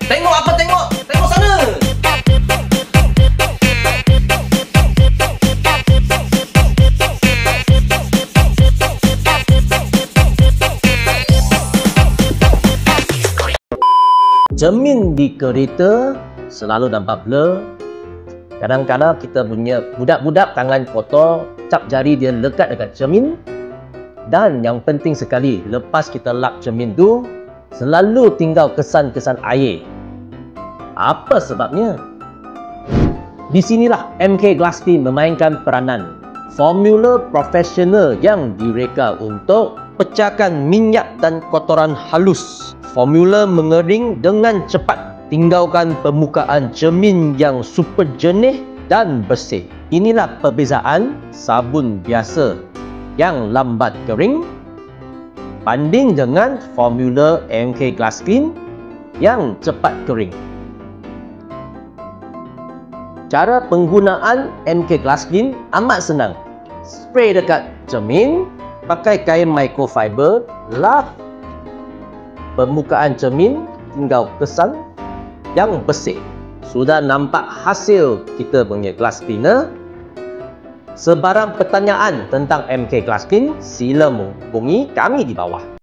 Tengok apa tengok? Tengok sana. Cermin di kereta selalu nampak blur. Kadang-kadang kita punya budak-budak tangan kotor, cap jari dia lekat dekat cermin. Dan yang penting sekali, lepas kita lap cermin tu, selalu tinggal kesan-kesan air. Apa sebabnya? Di sinilah MK Glassclean memainkan peranan. Formula profesional yang direka untuk pecahkan minyak dan kotoran halus. Formula mengering dengan cepat, tinggalkan permukaan cermin yang super jernih dan bersih. Inilah perbezaan sabun biasa yang lambat kering banding dengan formula MK Glassclean yang cepat kering. Cara penggunaan MK Glassclean amat senang. Spray dekat cermin, pakai kain microfiber, lap permukaan cermin, tinggal kesan yang bersih. Sudah nampak hasil kita punya glass cleaner. Sebarang pertanyaan tentang MK Glassclean, sila menghubungi kami di bawah.